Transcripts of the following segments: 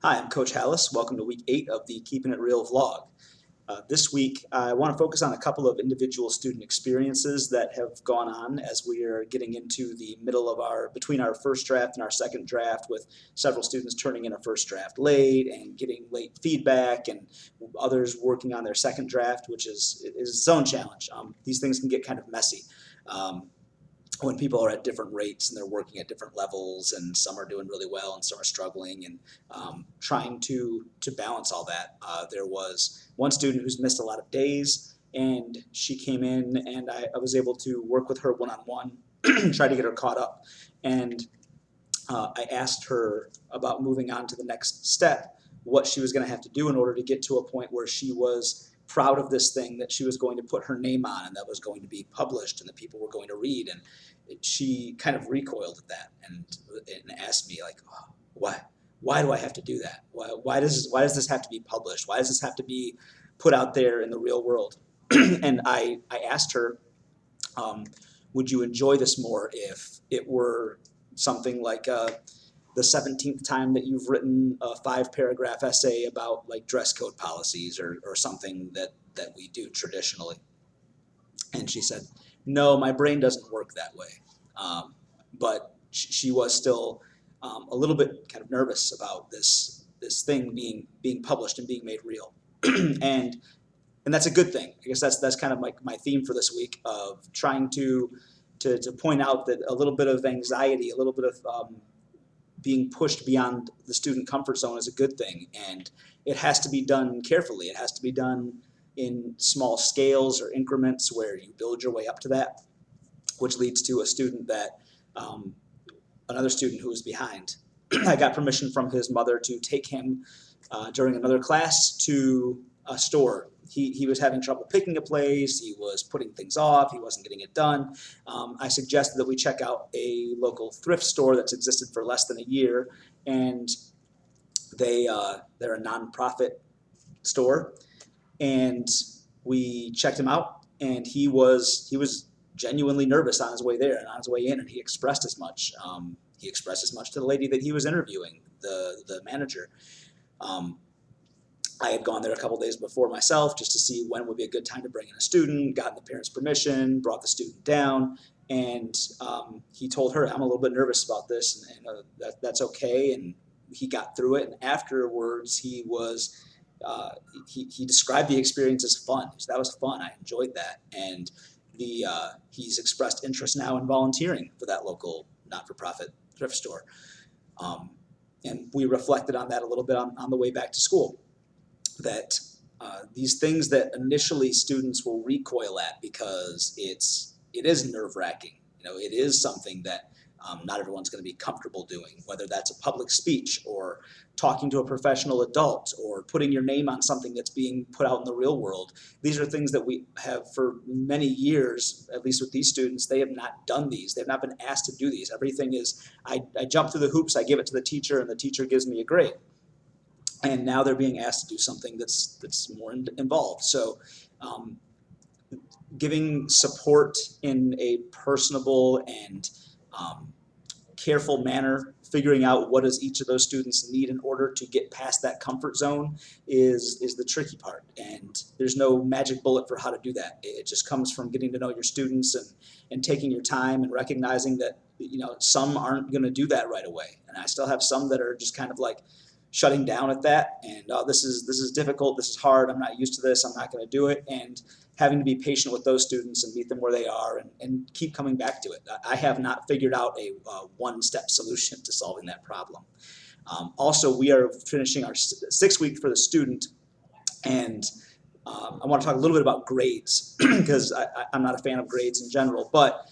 Hi, I'm Coach Hallis. Welcome to week 8 of the Keeping It Real vlog. This week, I want to focus on a couple of individual student experiences that have gone on as we are getting into the middle of between our first draft and our second draft, with several students turning in a first draft late and getting late feedback, and others working on their second draft, which is its own challenge. These things can get kind of messy. Um, when people are at different rates and they're working at different levels, and some are doing really well and some are struggling, and trying to balance all that. There was one student who's missed a lot of days, and she came in, and I was able to work with her one-on-one, try to get her caught up. And I asked her about moving on to the next step, what she was going to have to do in order to get to a point where she was proud of this thing that she was going to put her name on and that was going to be published and that people were going to read. And she kind of recoiled at that and asked me, like, oh, why do I have to do that? Why does this have to be published? Why does this have to be put out there in the real world? And I asked her, would you enjoy this more if it were something like the 17th time that you've written a 5-paragraph essay about like dress code policies or something that we do traditionally? And she said, no, my brain doesn't work that way. But she was still a little bit kind of nervous about this thing being published and being made real. and and that's a good thing. I guess that's kind of like my theme for this week, of trying to point out that a little bit of anxiety, a little bit of being pushed beyond the student comfort zone is a good thing, and it has to be done carefully. It has to be done in small scales or increments where you build your way up to that, which leads to a student that another student who was behind. I got permission from his mother to take him during another class to a store. He was having trouble picking a place. He was putting things off. He wasn't getting it done. I suggested that we check out a local thrift store that's existed for less than a year, and they're a nonprofit store. And we checked him out, and he was genuinely nervous on his way there and on his way in, and he expressed as much. He expressed as much to the lady that he was interviewing, the manager. I had gone there a couple days before myself just to see when would be a good time to bring in a student, gotten the parents' permission, brought the student down, and he told her, I'm a little bit nervous about this, and that's okay, and he got through it. And afterwards, he described the experience as fun. So that was fun. I enjoyed that, and he's expressed interest now in volunteering for that local not-for-profit thrift store. And we reflected on that a little bit on the way back to school, that these things that initially students will recoil at because it is nerve-wracking. It is something that not everyone's going to be comfortable doing, whether that's a public speech or talking to a professional adult or putting your name on something that's being put out in the real world. These are things that we have for many years, at least with these students. They have not done these. They've not been asked to do these. Everything is, I jump through the hoops, I give it to the teacher, and the teacher gives me a grade. And now they're being asked to do something that's more involved. So giving support in a personable and careful manner, figuring out what does each of those students need in order to get past that comfort zone is the tricky part. And there's no magic bullet for how to do that. It just comes from getting to know your students and taking your time and recognizing that some aren't going to do that right away. And I still have some that are just kind of like shutting down at that, and this is difficult, this is hard, I'm not used to this, I'm not going to do it, and having to be patient with those students and meet them where they are, and keep coming back to it. I have not figured out a one-step solution to solving that problem. Also, we are finishing our 6th week for the student, and I want to talk a little bit about grades because I'm not a fan of grades in general, but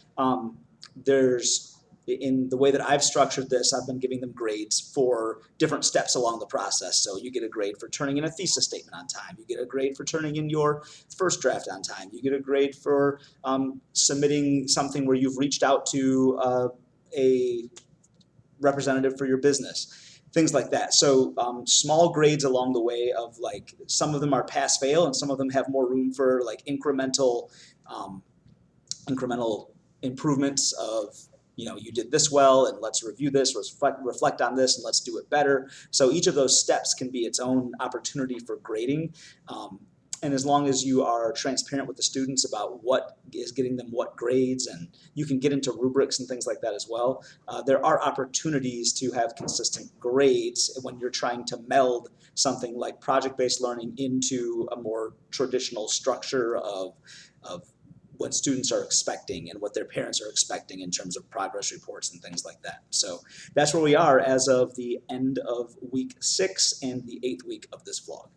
in the way that I've structured this, I've been giving them grades for different steps along the process. So you get a grade for turning in a thesis statement on time. You get a grade for turning in your first draft on time. You get a grade for submitting something where you've reached out to a representative for your business, things like that. So small grades along the way of, like, some of them are pass-fail and some of them have more room for like incremental improvements of you did this well, and let's review this, reflect on this, and let's do it better. So each of those steps can be its own opportunity for grading. And as long as you are transparent with the students about what is getting them what grades, and you can get into rubrics and things like that as well, there are opportunities to have consistent grades when you're trying to meld something like project-based learning into a more traditional structure of what students are expecting and what their parents are expecting in terms of progress reports and things like that. So that's where we are as of the end of week 6 and the 8th week of this vlog.